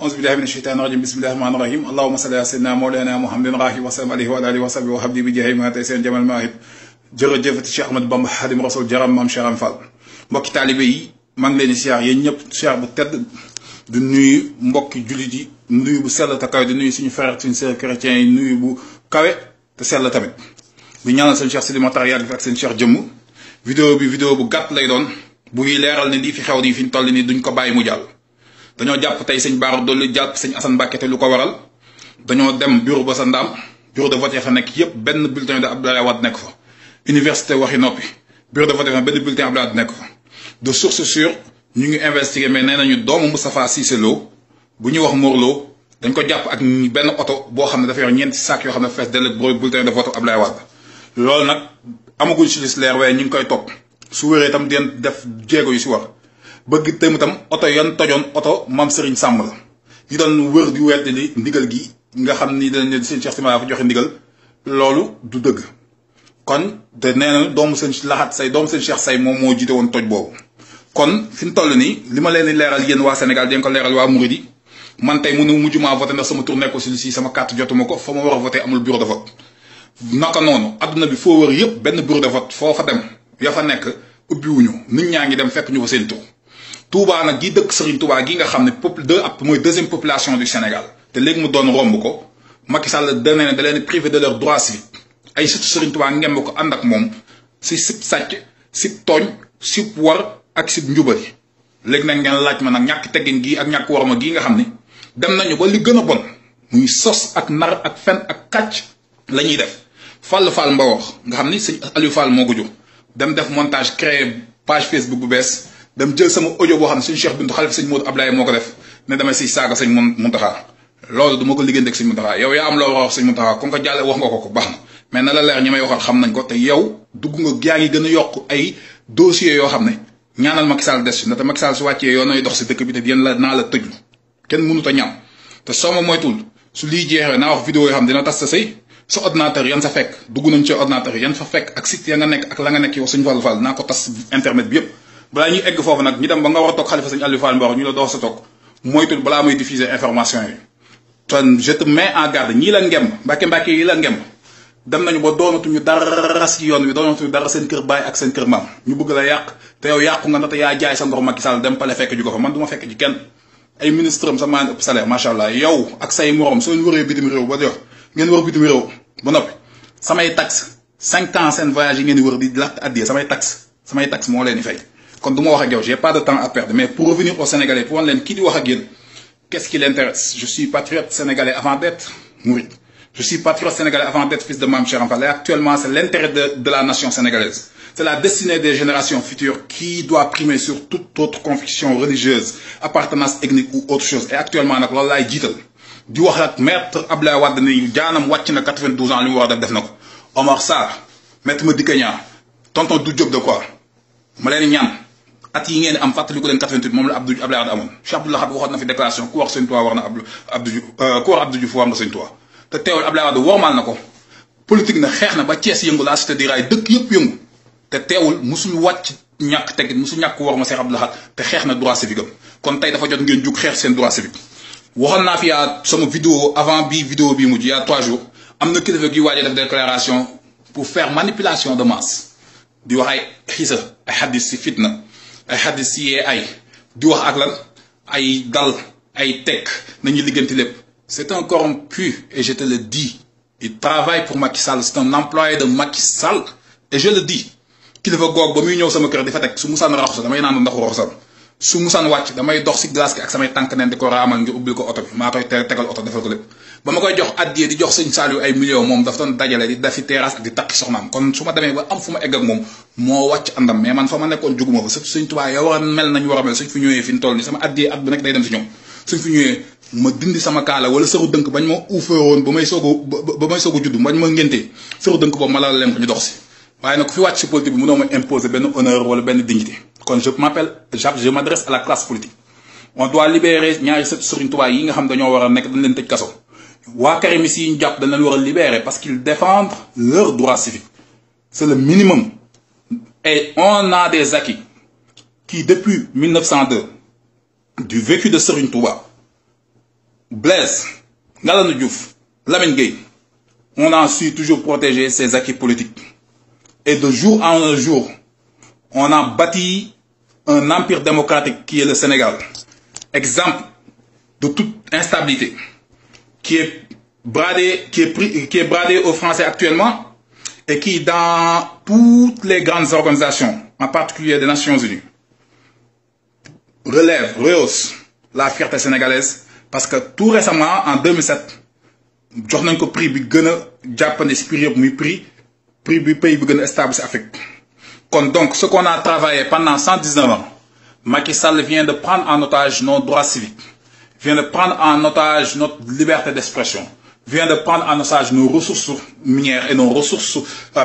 أعوذ بالله من الشيطان الرجيم بسم الله الرحمن الرحيم اللهم صل على سيدنا مولانا محمد راهي وسلم عليه وعلى آله وصحبه وحبدي بجاه ما تيسين جمال ماهب jërëjëf Cheikh Ahmadou Bamba Xaadimu Rasuul jaram maam Cheikh Fall mbokki taalibe yi maa ngi leen di siyaar yéen ñëpp siyaar bu tedd di nuyu mbokki jullit yi nuyu bu sell te kawe di nuyu suñu frère suñu sœur chrétiens yi nuyu bu kawe te sell tamit di ñaanal seen Cheikh Sidi Mokhtar yàgg fi ak seen Cheikh jëmm vidéo bu gàtt lay doon buy leeral ne lii fi xew nii fi ñu toll nii duñ ko bàyyi mu jàll dañoo jàpp tey sëñ Bara Dolly jàpp sëñ Assane Mbacké te lu ko waral dañoo dem bureau ba sa ndaam bureau de vote fa nekk yëpp benn bulletin de Abdoulaye Wade nekk fa université waxi noppi bureau de vote fa benn bulletin Abdoulaye Wade nekk fa de source sûre ñu ngi investigué mais nee nañu doomu Moustapha Cissé Lo bu ñuy wax Morlo dañ ko jàpp ak benn oto boo xam ne dafa yor ñeenti sac yoo xam ne fees dell bulletin de vote Abdoulaye Wade loolu nag amaguñ si lis leer waaye ñu ngi koy topp su wéree itam di def jéego yu si war bëgg tëm itam oto yan tojoon oto Mame Serigne Samb la yi doon wër di weddi li ndigal gi nga xam ni dañ ne seen Cheikh Sima fa joxe ndigal loolu du dëgg kon te nee na doomu seen laxat say doomu seen Cheikh say moom moo jiite woon toj boobu kon fi mu toll nii li ma leen di leeral yéen waa Sénégal di ko leeral waa Mouride man tey mënu mujjumaa voté ndax sama tur nekkul si sama carte jotuma ko fa ma war a voté amul bureau de vote naka noonu adduna bi foo wër yëpp benn bureau de vote foo fa dem ya fa nekk ubbiwuñu nit ñaa ngi dem fekk ñu fa seen tur Touba nag gi dëkk Serigne Touba gi nga xam ne mooy deuxième population du Sénégal te léegi mu doon romb ko Macky Sall da leen privé de leur droit civique ay surtout Serigne Touba ngemb ko ànd ak moom si sib sàcc sib tooñ sib war ak sib njubali léegi nag ngeen laaj ma nag ñàkk teggin gii ak ñàkk warma gii nga xam ne dem nañu ba li gën a bon muy sos ak nar ak fen ak kàcc la ñuy def Fall Mbawox nga xam ni sëñ Aliou Fall moo ko jur dem def montage créé page Facebook bu bees dem jël sama audio boo xam ne suñu Cheikh Bintou xalifa sëñ Modou Ablaye moo ko def ne damay siy saaga sëñ Mountakha loolu du ma ko liggéeyante ak sëñ Mountakha yow yaa am loo wax sëñ Mountakha comme que jàlle wax nga ko baax na mais na la leer ñi may waxal xam nañ ko te yow dugg nga yaa ngi gën a yokk ay dossiers yoo xam ne ñaanal Macky Sall des na te Macky Sall su wàccee yoon nay dox si dëkk bi te yéen la naa la tëjlu kenn mënut a ñam te soo ma moytul su lii jeexee naa wax vidéo yoo xam dina tas sa sëy sa ordinateur yan sa fekk dugg nañ ci ordinateur yan fa fekk ak site ya nga nekk ak la nga nekk yow suñu Fall naa ko tas internet bi yëpp balaa ñuy egg foofu nag ñu dem ba nga war a toog xalifa sëñ Aliou Fall Mbor ñu la door sa toog moytul balaa muy diffuser information yi ton je te mets en garde ñii la ngemb mbàkke yi la ngemb dem nañu ba doonatuñu dara si yoon wi doonatuñu dara seen kër baay ak seen kër maam ñu bëgg la yàq te yow yàqu nga ndaxte yaa jaay sa ndox Macky Sall dem pale fekk ju ko fa man du ma fekk ji kenn ay ministre am sa maan ëpp salaire macha allah yow ak say morom soo wëree bitim réew ba jox ngeen wër bitim réew ba noppi samay taxe 5 ans seen voyage yi ngeen di wër di laajte addiya samay taxe moo leen di fay kon du ma wax ak yow j'ai pas de temps à perdre mais pour revenir aux Sénégalais pour wan leen kii di wax ak yéen qu'est-ce qui l'intéresse je suis patriote sénégalais avant d'être mouride je suis patriote sénégalais avant d'être fils de Mame Cheikh Fall et actuellement c'est l'intérêt de la nation sénégalaise c'est la destinée des générations futures qui doit primer sur toute autre conviction religieuse appartenance ethnique ou autre chose et actuellement nag loolu laay jiital di wax ak maître Abdoulaye Wade ni jaanam wàcc na 92 ans li mu war a def na ko Omar Sarr maître Madické Niang tonton du Diop de quoi ma leen ñaan at yi ngeen am fàttali ko leen 88 moom la Abdoulaye Wade amoon Cheikh Abdou Lahad waxoon na fi déclaration ku wax Sëñ Tuubaa war na ku wax Abdou Diouf war nga Sëñ Tuubaa te teewul Abdoulaye Wade wormaal na ko politique na xeex na ba Thiès yëngu la cité diraay dëkk yëpp yëngu te teewul musul wàcc ñàkk teggit musul ñàkk war ma Cheikh Abdou Lahad te xeex na droit civique am kon tey dafa jot ngeen jug xeex seen droit civique waxoon naa fi yaa sama vidéo avant vidéo bii mujj yaa 3 jours am na kilifa gi waaj a def déclaration pour faire manipulation de masse di wax ay xisa ay xaddis si fitna ay xaddis si yee ay di wax ak lan ay dal ay tekk nañu ligganti lépp c'est un corrompu et je te le dis il travaille pour Macky Sall c'est un employé de Macky Sall et je le dis kilifa goog ba muy ñëw sama kër di fa teg su musaan raxasu damay naan ndoxu roxasal su musaan wàcc damay dox si glace gi ak samay tànk neen di ko raamal ngir ubbil ko oto bi maa koy tegal oto defal ko lépp ba ma koy jox addiyee di jox sëñ Saliou ay millions moom dafa doon dajale di defi terrasse ak di takki soxnaam kon su ma demee ba am fu ma egg ak moom moo wàcc àndam mais man fa ma nekkoon juguma fa surtout sëñ Tuubaa yow war a mel nañu war a mel suñ fi ñëwee fi ñu toll ni sama addiyee at bu nekk day dem si ñoom suñ fi ñëwee ma dindi sama kaala wala sëru dënk bañ ma uufeewoon ba may soog a judd bañ ma ngéntee sëru dënk boobu ma la leen ko ñu dox si waaye nag ku fi wàcc si politique bi mënoo ma imposer benn honneur wala benn dignité kon je m'adresse à la classe politique on doit libérer ñaari sët Serigne Touba yi nga xam dañoo war a nekk dañ leen tëj kaso waa Karimis yi ñu jàpp dañ leen war a libérer parce qu'ils défendent leurs droits civiques c'est le minimum et on a des acquis qui depuis 1902 du vécu de Serigne Touba Blaise, Ngalandou Diouf, Lamine Gueye, on a su toujours protéger ses acquis politiques. Et de jour en jour, on a bâti un empire démocratique qui est le Sénégal. Exemple de toute instabilité, qui est bradé aux Français actuellement et qui, dans toutes les grandes organisations, en particulier des Nations Unies, rehausse la fierté sénégalaise. Parce que tout récemment, en 2007, jox nañ ko prix bi gën a jàppandi si prix yëpp muy prix bi pays bi gën a stable si Afrique. Donc, ce qu'on a travaillé pendant 119 ans, Macky Sall vient de prendre en otage nos droits civiques, vient de prendre en otage notre liberté d'expression, vient de prendre en otage nos ressources minières et nos ressources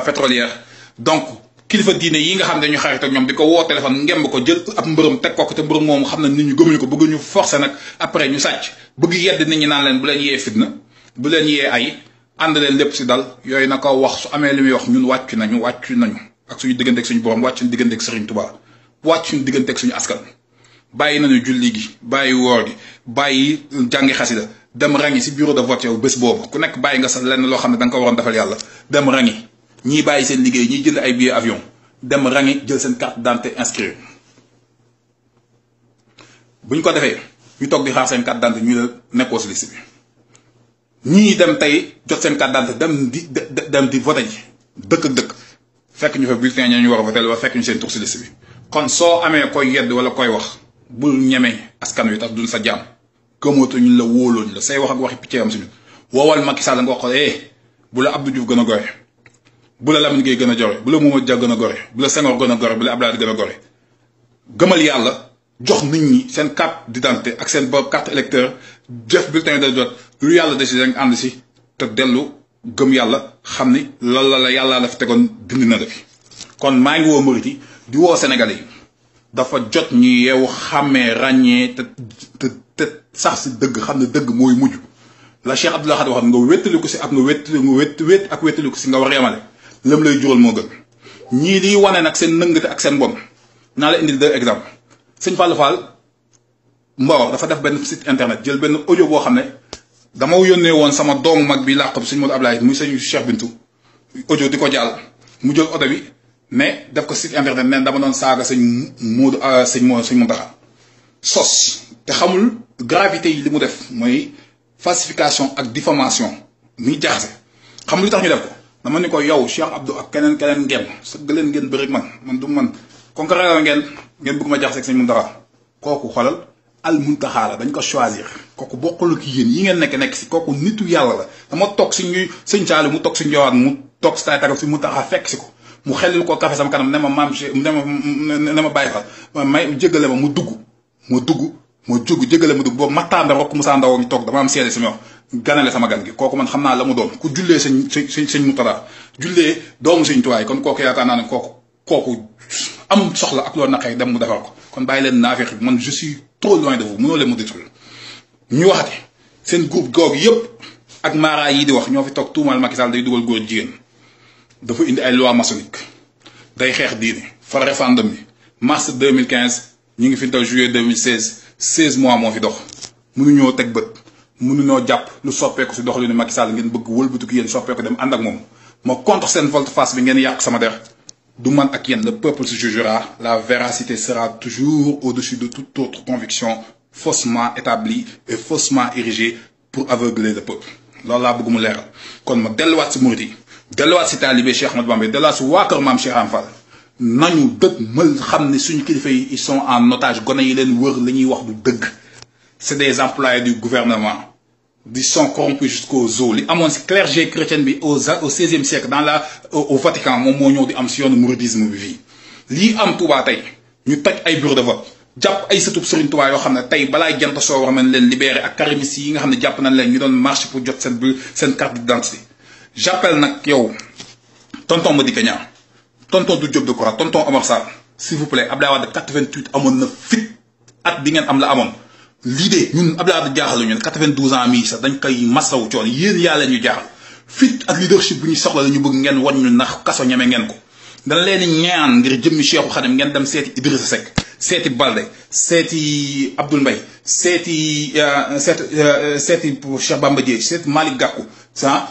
pétrolières. Donc, kilifa diine yi nga xam ne ñu xarit ak ñoom di ko woo téléphone ngemb ko jël ab mbërëm teg ko te mbërëm moomu xam na nit ñu gëmuñu ko bëgg ñu forcer nag après ñu sàcc bëgg yedd nit ñi naan leen bu leen yee fitna bu leen yee ay ànd leen lépp si dal yooyu na ko wax su amee li muy wax ñun wàcc nañu ak suñu diggante ak suñu borom wàcc suñu diggante ak Serigne Touba wàcc suñu diggante ak suñu askan bàyyi nañu julli gi bàyyi woor gi bàyyi jàngi xasida dem rangi si bureau de vote yow bés boobu ku nekk bàyyi nga sa lenn loo xam ne da nga ko waroon defal yàlla dem rangi ñii bàyyi seen liggéey ñii jënd ay billets avion dem rangi jël seen carte d'identité inscrire bu ñu ko defee ñu toog di xaar seen carte d'identité ñu la nekkoo si liste bi ñii dem tey jot seen carte d'identité dem di voté ji dëkk ak dëkk fekk ñu fa bulletin ñu war a voté wala fekk ñu seen tur si liste bi kon soo amee koy yedd wala koy wax bul ñeme askan wi tax duñ sa jàmm gëmootu ñu la wóolooñ la say wax ak waxi picc am si ñun woowal Macky Sall nga wax ko bu la Abdou Diouf gën a gore bu la Lamine Gueye gën a jore bu la Mamadou Dia gën a gore bu la Senghor gën a gore bu la Abdoulaye gën a gore gëmal yàlla jox nit ñi seen carte d'identité ak seen bopp carte électeur def bulletin de vote lu yàlla décidé nga ànd si te dellu gëm yàlla xam ni loolu la yàlla la fi tegoon bind na la fi kon maa ngi woo Mauritanie di woo Sénégalais yi dafa jot ñu yeewu xàmmee ràññee te sax si dëgg xam ne dëgg mooy mujj la Cheikh Abdoulaye Khad waxoon nga wéttali ko si ak nga wét ak wéttali ko si nga war a yemale lëm lay jural moo gën ñii liy wane nag seen nëngate ak seen bon naa la indil deux exemples sëñ Fallou Fall Mbawar dafa def benn site internet jël benn audio boo xam ne dama yónnee woon sama doomu mag bi làqu bi sëñ Modou Ablaye muy sëñ Cheikh Bintou audio di ko jàll mu jël audio bi mais def ko site internet neen dama doon saaga sëñ Modou sëñ Mountakha sos te xamul gravité yi li mu def mooy falsification ak diffamation muy jaxase xam lu tax ñu def ko dama ni ko yow Cheikh Abdou ak keneen ngeen sëgg leen ngeen bëri man du man kon ko ragal ngeen bëgg ma jaxase ak sëñ Mountakha kooku xolal al Mountakha la dañ ko choisir kooku bokkul ki yéen yi ngeen nekk si kooku nitu yàlla la dama toog si ñuy sëñ Saliou mu toog si njowaat mu toog si tay tagal si Mountakha fekk si ko mu xelil ko café sama kanam ne ma maam ne ma bàyyi fa may jégale ma mu jóg jégale ma dugg boobu mattaanda rokk Moussa Ndaw ngi toog dama am seede sama wax ganale sama gan gi kooku man xam naa la mu doon ku jullee sëñ Moutara jullee doomu sëñ tuwaay kon kooku yaakaar naa ne kooku am soxla ak loolu naqee dem mu defar ko kon bàyyi leen naafeq bi man je suis trop loin de vous mënoo leen mu détruire ñu waxati seen groupe googu yëpp ak mara yi di wax ñoo fi toog tuumal Macky Sall day dugal góor jigéen dafa indi ay loi maçonnique day xeex diine fa référendum bi mars 2015 ñu ngi fi taw juillet 2016 16 mois moo fi dox mënuñoo teg bët mënuñoo jàpp lu soppeeku si doxalinu Macky Sall ngeen bëgg wëlbatu ki yéen soppeeku dem ànd ak moom ma contre seen volte-face bi ngeen yàq sama der du man ak yéen le peuple se jugera la véracité sera toujours au-dessus de toute autre conviction faussement établie et faussement érigée pour aveugler le peuple loolu laa bëgg mu leeral kon ma delluwaat si murit yi delluwaat si taalibe Cheikh Ahmadou Bamba delluwaat si waa kër maam Cheikh Ibra Fall nañu dëgg mël xam ne suñu kilifa yi ils sont en otage gone yi leen wër la ñuy wax du dëgg c'est des employés du gouvernement ils sont corrompus jusqu'aux os li amoon si clergé chrétien bi au 16e siècle au Vatican moom moo ñëw di am si yoonu mouridisme bi fii lii am Touba tey ñu toj ay bureau de vote jàpp ay sëtub Serigne Touba yoo xam ne tey balaay jant soo war nañ leen libéré ak karimis yi nga xam ne jàpp nañ leen ñu doon marché pour jot seen carte d'identité j'appelle nag yow tonton Madické Niang tonton du Diop Decroix tonton Omar Sarr s'il vous plaît Abdoulaye Wade 88 amoon na fit at bi ngeen am la amoon lii de ñun Abdoulaye Wade jaaxal ñu 92 ans mii sax dañ koy masawu coono yéen yaa leen ñu jaaxal fit ak leadership bu ñu soxla la ñu bëgg ngeen wañ ñu ndax kaso ñeme ngeen ko dañ leen ñaan ngir jëmmi Cheikhou Khadim ngeen dem seeti Idrissa Seck seeti Balde seeti Abdoul Mbaye seeti Cheikh Bamba Dièye seeti Malick Gakou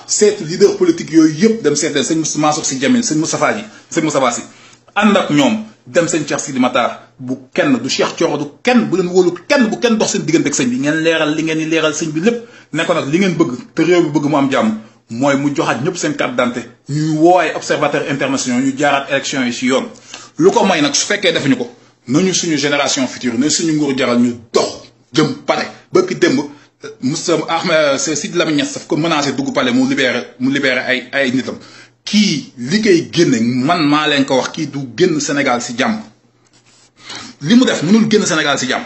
seeti leader politique yooyu yëpp dem seet leen sëñ Mansour Sy Djamil sëñ Moustapha Sy ànd ak ñoom dem sëñ Cheikh Sidi Matar bu kenn du Cheikh Thioro du kenn bu leen wóolu kenn bu kenn dox seen diggante ak sëñ bi ngeen leeral li ngeen di leeral sëñ bi lépp ne ko nag li ngeen bëgg te réew bi bëgg mu am jàmm mooy mu joxaat ñëpp seen carte d'identité ñuy woo ay observateurs internationaux ñu jaaraat élection yi ci yoon lu ko may nag su fekkee defuñu ko nañu suñu génération future ne suñu nguur jaral ñu dox jëm pale bëgg démb Moussa Ahmed Sidi Lamine Niass daf ko menacé dugg pale mu libéré ay nitam kii li koy génne man maa leen ko wax kii du génn Sénégal ci jàmm li mu def mënul génn Sénégal ci jàmm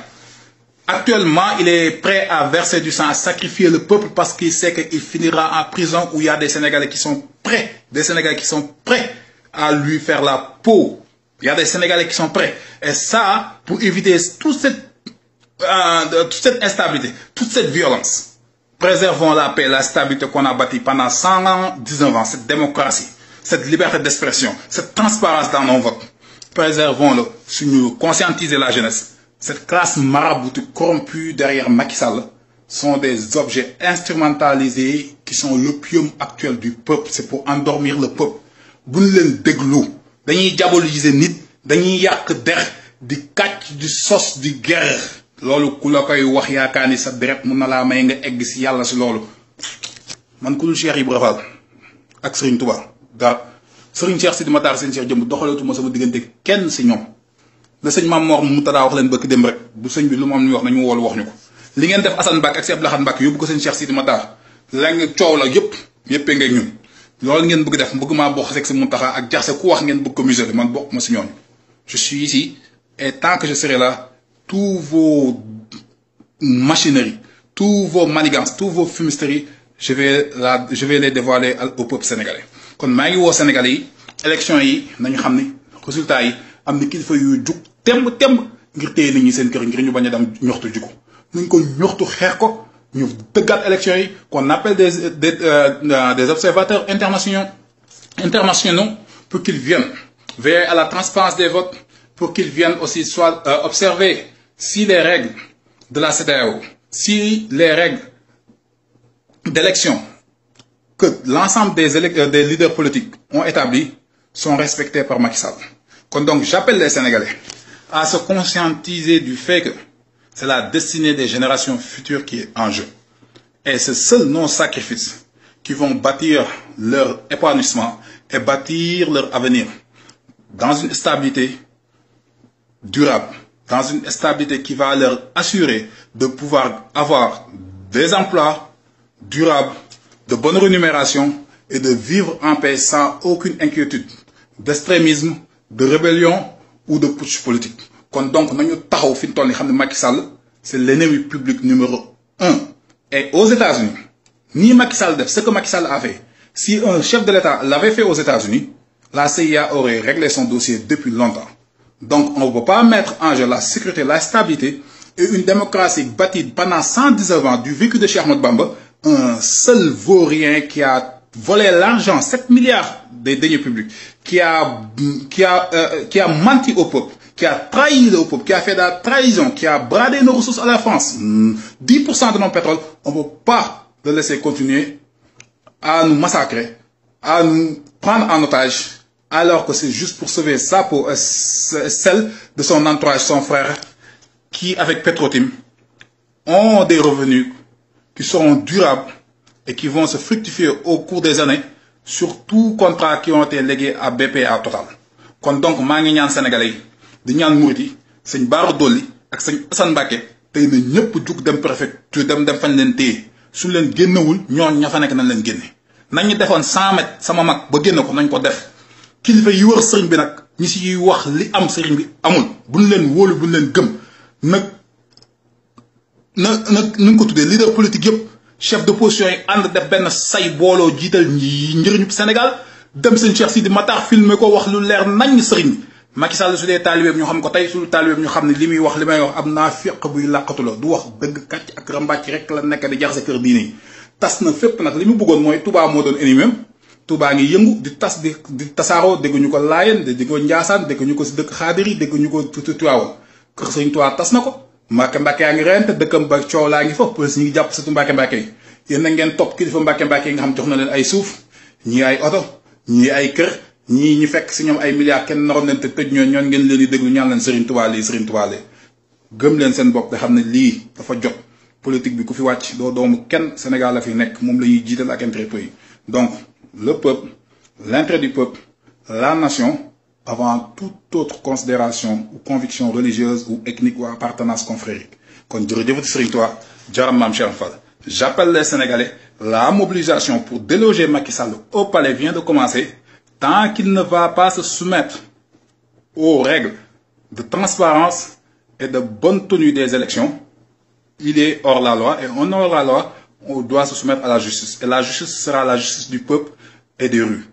actuellement il est prêt à verser du sang à sacrifier le peuple parce qu'il sait qu'il finira en prison où il y a des Sénégalais qui sont prêts à lui faire la peau. Il y a des Sénégalais qui sont prêts. Et ça, pour éviter toute cette instabilité, toute cette violence, préservons la paix, la stabilité qu'on a bâtie pendant 119 ans, cette démocratie, cette liberté d'expression, cette transparence dans nos votes. Préservons-le, nous conscientiser la jeunesse. Cette classe maraboutique corrompue derrière Macky Sall sont des objets instrumentalisés qui sont l'opium actuel du peuple. C'est pour endormir le peuple. Vous ne l'en déglou. Dañuy diaboliser nit, dañuy yak der, di katch, di sos, di guerre. Lolu ku la koy wax yaakaani sa deret mu na la may nga egg ci yalla ci lolu. Man ku dul Cheikh Ibra Fall ak Serigne Touba. Da Serigne Cheikh Sidi Matar Serigne Cheikh jëm doxalatuma sama digënté kenn ci ñom. Le sëñ Mame Mor Moutada wax leen bëkk dem rek bu sëñ bi lu mu am ñu wax nañu wol wax ñuko. Li ngeen def Assane Mbacke ak Cheikh Abdou Lahad Mbacke yóbbu ko sëñ Cheikh Sidi Matar. La nga ciow la yéppé ngay ñun. Loolu ngeen bëgg def bëgg maa bokk rek si Mountakha ak jaxse ku wax ngeen bëgg ko muselé man bokk ma si ñooñu. Je suis ici et tant que je serai là tous vos machineries, tous vos manigances, tous vos fumisteries je vais les dévoiler au peuple sénégalais. Kon maa ngi woo Sénégalais yi élection yi nañu xam ni résultat yi am ni kilifa yu jug temb ngir téye nit ñi seen kër ngir ñu bañ a dem ñoxtu ji ko nañ ko ñoxtu xeex ko. Nous avons élection qu'on appelle des observateurs internationaux pour qu'ils viennent veiller à la transparence des votes, pour qu'ils viennent aussi observer si les règles de la CEDEAO, si les règles d'élection que l'ensemble des leaders politiques ont établies sont respectées par Macky Sall. Donc j'appelle les Sénégalais à se conscientiser du fait que c'est la destinée des générations futures qui est en jeu. Et c'est seuls nos sacrifices qui vont bâtir leur épanouissement et bâtir leur avenir dans une stabilité durable, dans une stabilité qui va leur assurer de pouvoir avoir des emplois durables, de bonne rémunération et de vivre en paix sans aucune inquiétude d'extrémisme, de rébellion ou de putsch politique. Donc, Macky Sall, c'est l'ennemi public numéro 1. Et aux États-Unis, ni Macky Sall, ce que Macky Sall a fait, si un chef de l'État l'avait fait aux États-Unis, la CIA aurait réglé son dossier depuis longtemps. Donc, on ne peut pas mettre en jeu la sécurité, la stabilité et une démocratie bâtie pendant 119 ans du vécu de Cheikh Ahmadou Bamba, un seul vaurien qui a volé l'argent, 7 milliards des deniers publics, qui a menti au peuple, qui a trahi le peuple, qui a fait de la trahison, qui a bradé nos ressources à la France, 10% de nos pétroles, on ne peut pas le laisser continuer à nous massacrer, à nous prendre en otage, alors que c'est juste pour sauver sa peau, celle de son entourage, son frère, qui, avec Petrotim, ont des revenus qui seront durables et qui vont se fructifier au cours des années sur tout contrat qui ont été légués à BPA Total. Donc, maa ngi ñaan Sénégalais yi di ñaan murit yi sëñ Bara Dolly ak sëñ Assane Mbacké tey na ñëpp jug dem préfecture dem fañ leen téye suñ leen génnewul ñoon ña fa nekk nañ leen génne nañ ñu defoon 100 mètres sama mag ba génne ko nañ ko def kilifa yi wër sëriñ bi nag ñi si wax li am sëriñ bi amul buñ leen wóolu buñ leen gëm nag nu ko tuddee leader politique yëpp chef d'opposition yi ànd def benn say booloo jiital njëriñu Sénégal dem seen Cheikh Sidi Matar filmé ko wax lu leer nañ sëriñ Macky Sall su dee taalibeem ñu xam ko tey su taalibeem ñu xam ne li muy wax li may wax am naa féq buy làqatu la du wax dëgg kàcc ak rambàcc rek la nekk di jaxase kër diine yi tas na fépp nag li mu bëggoon mooy Touba moo doon ennemi Touba ngi yëngu di tas di tasaaroo dégg ñu ko Laayeen dégg ñu ko Njaasaan dégg ñu ko si dëkk Xaadir yi dégg ñu ko Tiwaawan kër Sëriñ Tuubaa tas na ko Mbàkke Mbàkke yaa ngi reyante dëkkam ba coow laa ngi fa police ñi ngi jàpp surtout Mbàkke Mbàkke yi yéen na ngeen topp kilifa Mbàkke Mbàkke yi nga xam jox na leen ay suuf ñii ay oto ñii ay kër ñii ñu fekk si ñoom ay milliards kenn naroon leen te tëj ñoon ngeen leen di déglu ñaan leen Sëriñ Tuubaa lii Sëriñ Tuubaa lee gëm leen seen bopp te xam ne lii dafa jot politique bi ku fi wàcc doo doomu kenn Sénégal la fi nekk moom la ñuy jiital ak intérêt pays donc le peuple l'intérêt du peuple la nation avant toute autre considération ou conviction religieuse ou ethnique ou appartenance confrérique kon jërëjëfati Serigne Touba jaram Mame Cheikh Fall. J'appelle les Sénégalais, la mobilisation pour déloger Macky Sall au palais vient de commencer. Tant qu'il ne va pas se soumettre aux règles de transparence et de bonne tenue des élections, il est hors la loi, et on hors la loi, on doit se soumettre à la justice. Et la justice sera la justice du peuple et des rues.